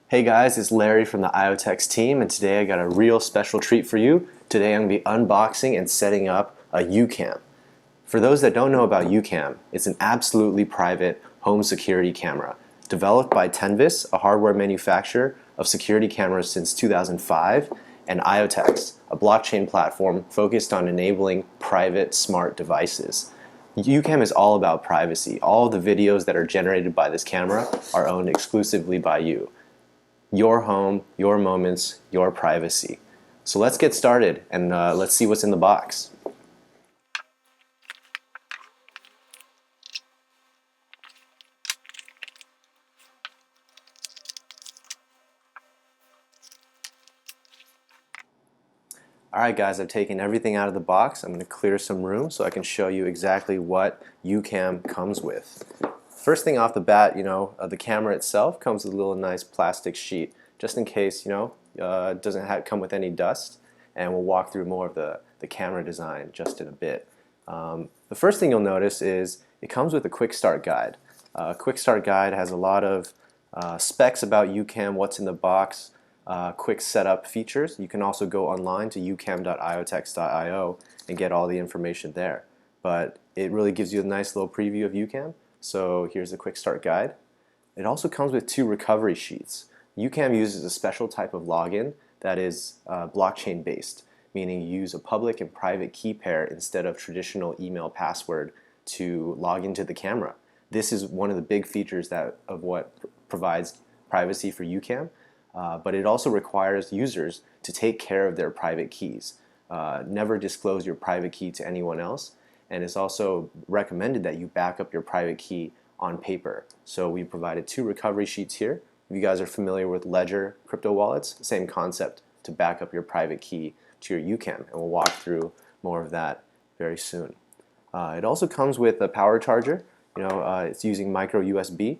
Hey guys, it's Larry from the IoTex team, and today I got a real special treat for you. Today I'm going to be unboxing and setting up a Ucam. For those that don't know about Ucam, it's an absolutely private home security camera developed by Tenvis, a hardware manufacturer of security cameras since 2005, and IoTex, a blockchain platform focused on enabling private smart devices. Ucam is all about privacy. All the videos that are generated by this camera are owned exclusively by you. Your home, your moments, your privacy. So let's get started and let's see what's in the box. Alright guys, I've taken everything out of the box. I'm going to clear some room so I can show you exactly what Ucam comes with. First thing off the bat, the camera itself comes with a little nice plastic sheet just in case, it doesn't come with any dust, and we'll walk through more of the camera design just in a bit. The first thing you'll notice is it comes with a quick start guide. Quick start guide has a lot of specs about Ucam, what's in the box, quick setup features. You can also go online to ucam.iotex.io and get all the information there. But it really gives you a nice little preview of Ucam. So here's a quick start guide. It also comes with 2 recovery sheets. Ucam uses a special type of login that is blockchain based, meaning you use a public and private key pair instead of traditional email password to log into the camera. This is one of the big features of what provides privacy for Ucam. But it also requires users to take care of their private keys. Never disclose your private key to anyone else, and it's also recommended that you back up your private key on paper. So we provided 2 recovery sheets here. If you guys are familiar with Ledger crypto wallets, same concept to back up your private key to your Ucam, and we'll walk through more of that very soon. It also comes with a power charger. It's using micro USB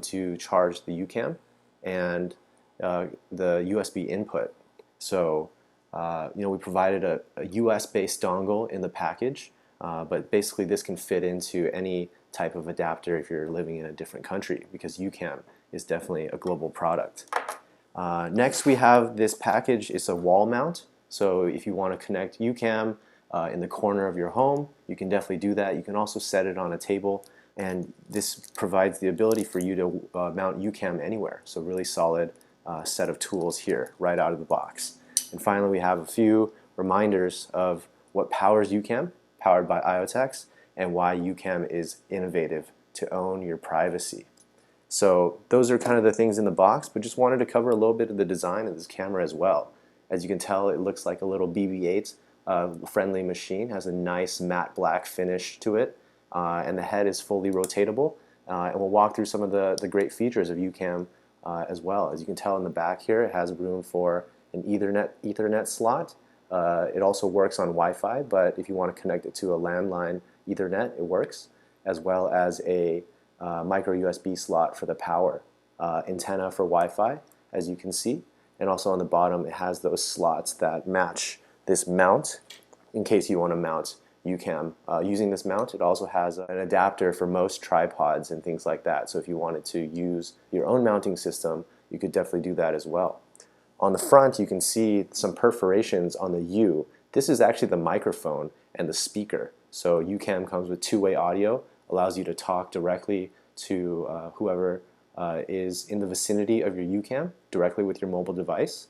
to charge the Ucam, and the USB input. So we provided a US-based dongle in the package, but basically this can fit into any type of adapter if you're living in a different country, because Ucam is definitely a global product. Next we have this package. It's a wall mount, so if you want to connect Ucam in the corner of your home, you can definitely do that. You can also set it on a table, and this provides the ability for you to mount Ucam anywhere. So really solid set of tools here right out of the box. And finally, we have a few reminders of what powers Ucam, powered by IoTex, and why Ucam is innovative to own your privacy. So those are kind of the things in the box, but just wanted to cover a little bit of the design of this camera as well. As you can tell, it looks like a little BB-8 friendly machine. Has a nice matte black finish to it, and the head is fully rotatable. And we'll walk through some of the great features of Ucam as well. As you can tell in the back here, it has room for an Ethernet slot. It also works on Wi-Fi, but if you want to connect it to a landline Ethernet, it works, as well as a micro USB slot for the power, antenna for Wi-Fi, as you can see, and also on the bottom it has those slots that match this mount in case you want to mount Ucam. Using this mount, it also has an adapter for most tripods and things like that. So if you wanted to use your own mounting system, you could definitely do that as well. On the front, you can see some perforations on the U. This is actually the microphone and the speaker. So Ucam comes with 2-way audio, allows you to talk directly to whoever is in the vicinity of your Ucam directly with your mobile device.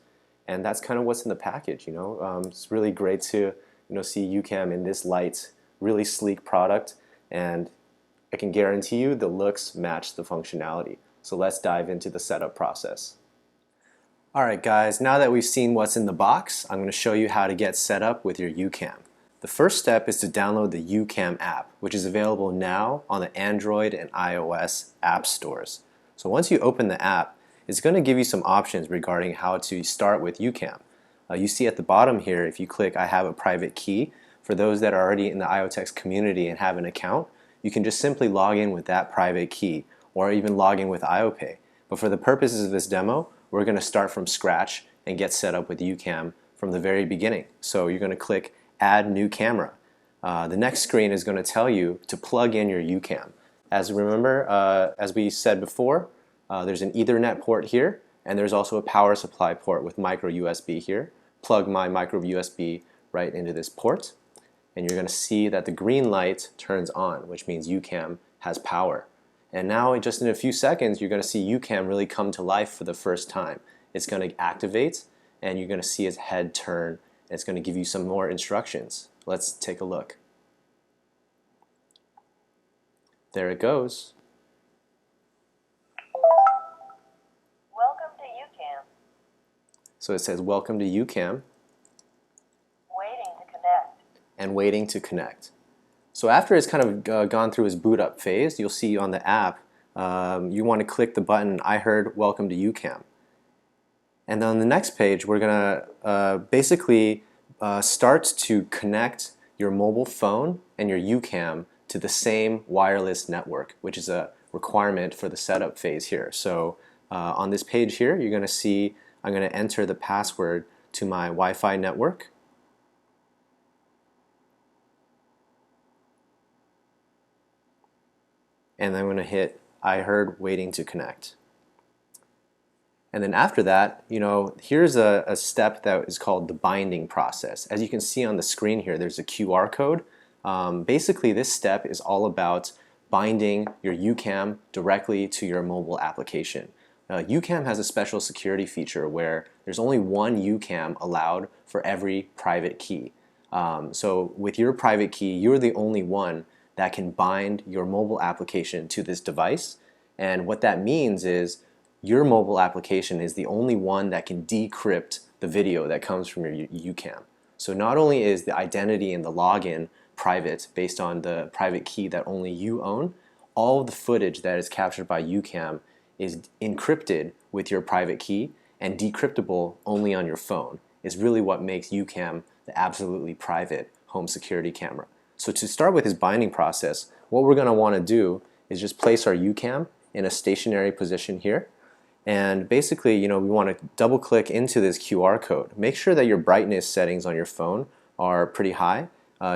And that's kind of what's in the package. It's really great to see Ucam in this light, really sleek product, and I can guarantee you the looks match the functionality. So let's dive into the setup process. Alright guys, now that we've seen what's in the box, I'm going to show you how to get set up with your Ucam. The first step is to download the Ucam app, which is available now on the Android and iOS app stores. So once you open the app, it's going to give you some options regarding how to start with Ucam. You see at the bottom here, if you click I have a private key, for those that are already in the IoTex community and have an account, you can just simply log in with that private key or even log in with IOPay. But for the purposes of this demo, we're going to start from scratch and get set up with Ucam from the very beginning. So you're going to click Add New Camera. The next screen is going to tell you to plug in your Ucam. As we said before, there's an Ethernet port here, And there's also a power supply port with micro USB here. Plug my micro USB right into this port, and you're going to see that the green light turns on, which means Ucam has power. And now just in a few seconds, you're going to see Ucam really come to life for the first time. It's going to activate, and you're going to see its head turn, and it's going to give you some more instructions. Let's take a look. There it goes. Welcome to Ucam. So it says, welcome to Ucam, Waiting to connect. and waiting to connect. So after it's kind of gone through its boot up phase, you'll see on the app, you want to click the button, I heard welcome to Ucam. And then on the next page, we're going to basically start to connect your mobile phone and your Ucam to the same wireless network, which is a requirement for the setup phase here. So on this page here, you're going to see I'm going to enter the password to my Wi-Fi network. And then I'm going to hit I heard waiting to connect. And then after that, here's a step that is called the binding process. As you can see on the screen here, there's a QR code. Basically, this step is all about binding your Ucam directly to your mobile application. Ucam has a special security feature where there's only one Ucam allowed for every private key. So with your private key, you're the only one that can bind your mobile application to this device. And what that means is your mobile application is the only one that can decrypt the video that comes from your Ucam. So not only is the identity and the login private based on the private key that only you own, all of the footage that is captured by Ucam is encrypted with your private key and decryptable only on your phone. Is really what makes Ucam the absolutely private home security camera. So to start with this binding process, what we're going to want to do is just place our Ucam in a stationary position here. And basically, we want to double click into this QR code. Make sure that your brightness settings on your phone are pretty high,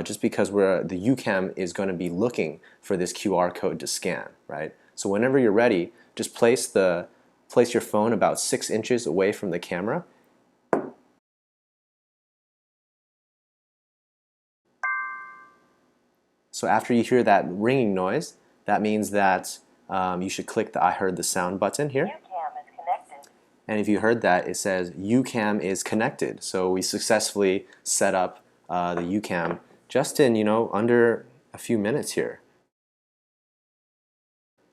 just because the Ucam is going to be looking for this QR code to scan, right? So whenever you're ready, just place your phone about 6 inches away from the camera. So after you hear that ringing noise, that means that you should click the I heard the sound button here. Ucam is connected. And if you heard that, it says Ucam is connected. So we successfully set up the Ucam just in under a few minutes here.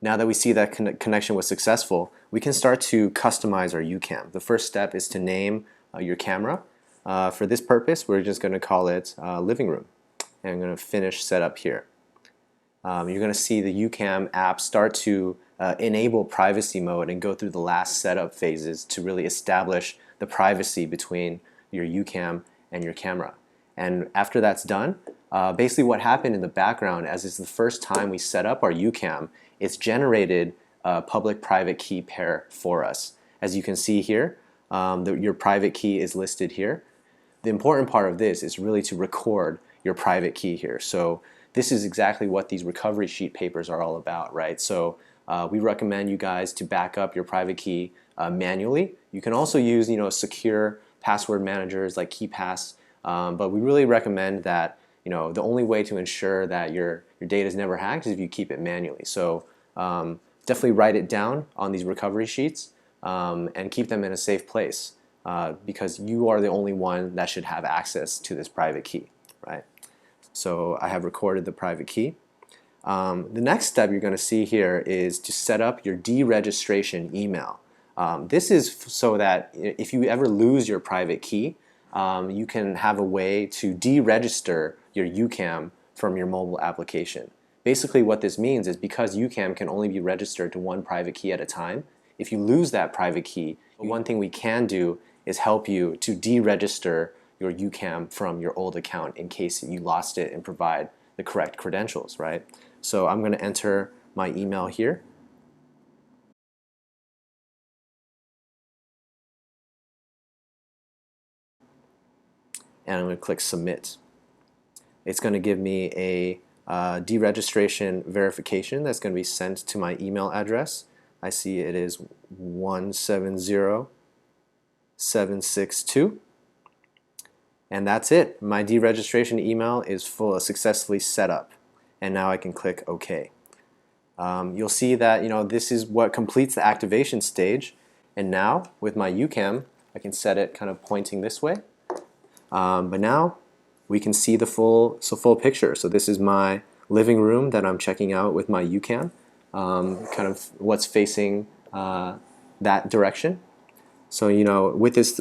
Now that we see that connection was successful, we can start to customize our Ucam. The first step is to name your camera. For this purpose, we're just going to call it living room. And I'm going to finish setup here. You're going to see the Ucam app start to enable privacy mode and go through the last setup phases to really establish the privacy between your Ucam and your camera. And after that's done, basically what happened in the background, as it's the first time we set up our Ucam, it's generated a public-private key pair for us. As you can see here, your private key is listed here. The important part of this is really to record your private key here. So this is exactly what these recovery sheet papers are all about, right? So we recommend you guys to back up your private key manually. You can also use secure password managers like KeePass, but we really recommend that the only way to ensure that your data is never hacked is if you keep it manually. So definitely write it down on these recovery sheets and keep them in a safe place because you are the only one that should have access to this private key, right? So I have recorded the private key. The next step you're going to see here is to set up your deregistration email. This is so that if you ever lose your private key, you can have a way to deregister your Ucam from your mobile application. Basically what this means is because Ucam can only be registered to one private key at a time, if you lose that private key, one thing we can do is help you to deregister your Ucam from your old account in case you lost it and provide the correct credentials, right? So I'm going to enter my email here. And I'm going to click submit. It's going to give me a deregistration verification that's going to be sent to my email address. I see it is 170762. And that's it. My deregistration email is successfully set up. And now I can click OK. You'll see that this is what completes the activation stage. And now with my Ucam, I can set it kind of pointing this way. But now we can see the full picture. So this is my living room that I'm checking out with my Ucam, kind of what's facing that direction. So with this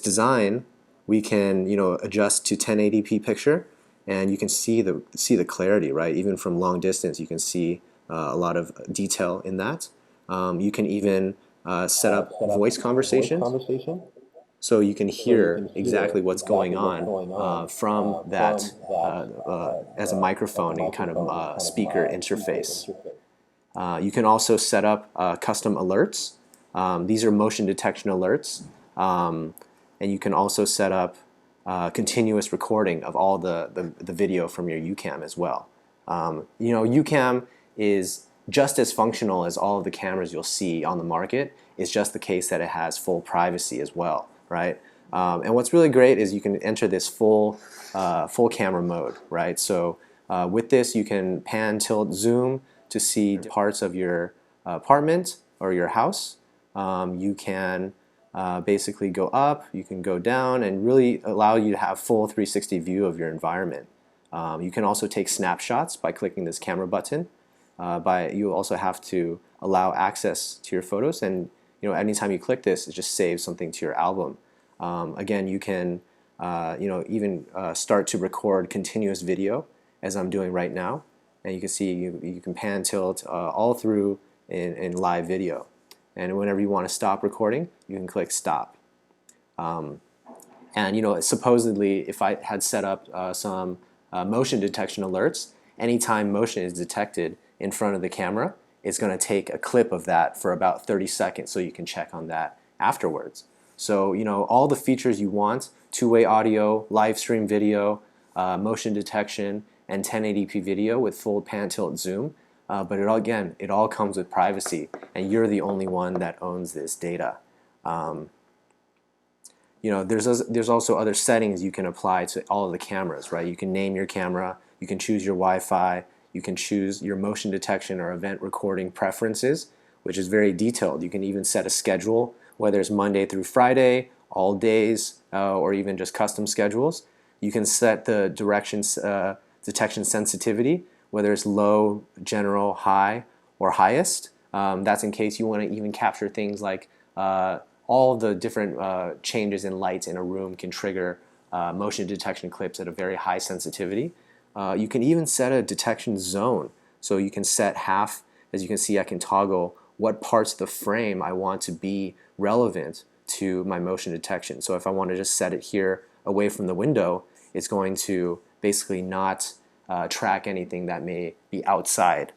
design, we can adjust to 1080p picture, and you can see the clarity, right? Even from long distance, you can see a lot of detail in that. You can even set up voice conversations, so you can hear exactly what's going on from that as a microphone and kind of speaker interface. You can also set up custom alerts. These are motion detection alerts. And you can also set up continuous recording of all the video from your Ucam as well. Ucam is just as functional as all of the cameras you'll see on the market. It's just the case that it has full privacy as well, right? And what's really great is you can enter this full camera mode, right? So with this, you can pan, tilt, zoom to see parts of your apartment or your house. You can basically go up, you can go down, and really allow you to have full 360 view of your environment. You can also take snapshots by clicking this camera button. You also have to allow access to your photos, and anytime you click this, it just saves something to your album. Again, you can even start to record continuous video as I'm doing right now, and you can see you can pan, tilt all through in live video. And whenever you want to stop recording, you can click stop. And supposedly, if I had set up some motion detection alerts, anytime motion is detected in front of the camera, it's going to take a clip of that for about 30 seconds, so you can check on that afterwards. So all the features you want: two-way audio, live stream video, motion detection, and 1080p video with full pan, tilt, zoom. But it all comes with privacy, and you're the only one that owns this data. There's also other settings you can apply to all of the cameras, right? You can name your camera, you can choose your Wi-Fi, you can choose your motion detection or event recording preferences, which is very detailed. You can even set a schedule, whether it's Monday through Friday, all days, or even just custom schedules. You can set the detection sensitivity, whether it's low, general, high, or highest. That's in case you want to even capture things like all the different changes in lights in a room can trigger motion detection clips at a very high sensitivity. You can even set a detection zone. So you can set half, as you can see, I can toggle what parts of the frame I want to be relevant to my motion detection. So if I want to just set it here away from the window, it's going to basically not track anything that may be outside.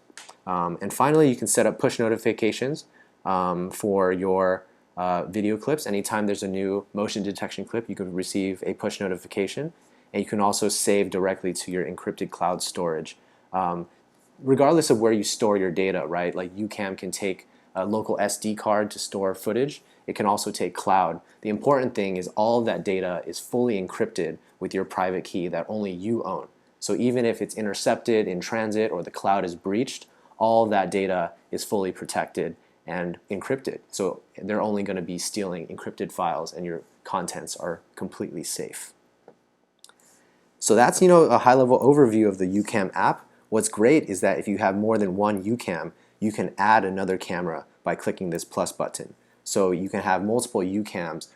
And finally, you can set up push notifications for your video clips. Anytime there's a new motion detection clip, you could receive a push notification. And you can also save directly to your encrypted cloud storage. Regardless of where you store your data, right? Like Ucam can take a local SD card to store footage. It can also take cloud. The important thing is all of that data is fully encrypted with your private key that only you own. So even if it's intercepted in transit or the cloud is breached, all of that data is fully protected and encrypted. So they're only going to be stealing encrypted files, and your contents are completely safe. So that's a high-level overview of the Ucam app. What's great is that if you have more than one Ucam, you can add another camera by clicking this plus button. So you can have multiple Ucams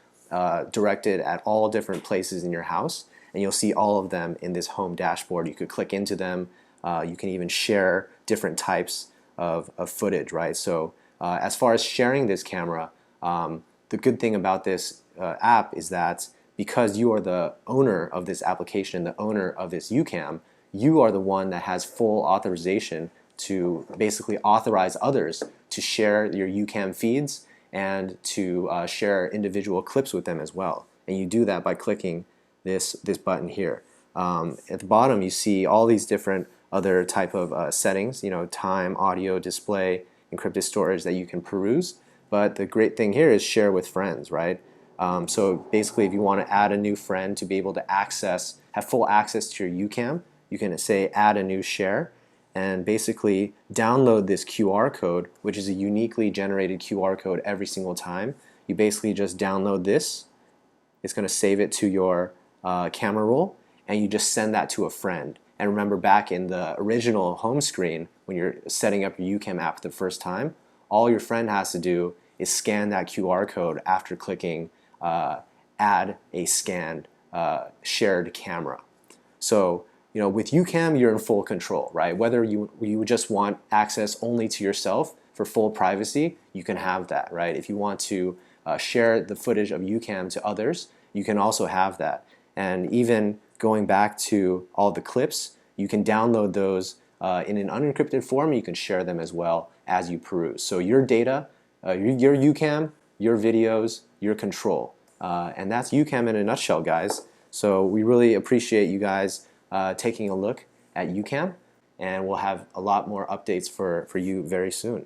directed at all different places in your house, and you'll see all of them in this home dashboard. You could click into them. You can even share different types of footage, right? So as far as sharing this camera, the good thing about this app is that because you are the owner of this application, the owner of this Ucam, you are the one that has full authorization to basically authorize others to share your Ucam feeds and to share individual clips with them as well. And you do that by clicking this button here. At the bottom, you see all these different other type of settings, time, audio, display, encrypted storage that you can peruse. But the great thing here is share with friends, right? So basically, if you want to add a new friend to be able to have full access to your Ucam, you can say add a new share and basically download this QR code, which is a uniquely generated QR code every single time. You basically just download this. It's going to save it to your camera roll, and you just send that to a friend. And remember, back in the original home screen, when you're setting up your Ucam app the first time, all your friend has to do is scan that QR code after clicking add a scanned shared camera. So with Ucam, you're in full control, right? Whether you just want access only to yourself for full privacy, you can have that, right? If you want to share the footage of Ucam to others, you can also have that. And even going back to all the clips, you can download those in an unencrypted form. You can share them as well as you peruse. So your data, your Ucam, your videos, your control. And that's Ucam in a nutshell, guys. So we really appreciate you guys taking a look at Ucam, and we'll have a lot more updates for you very soon.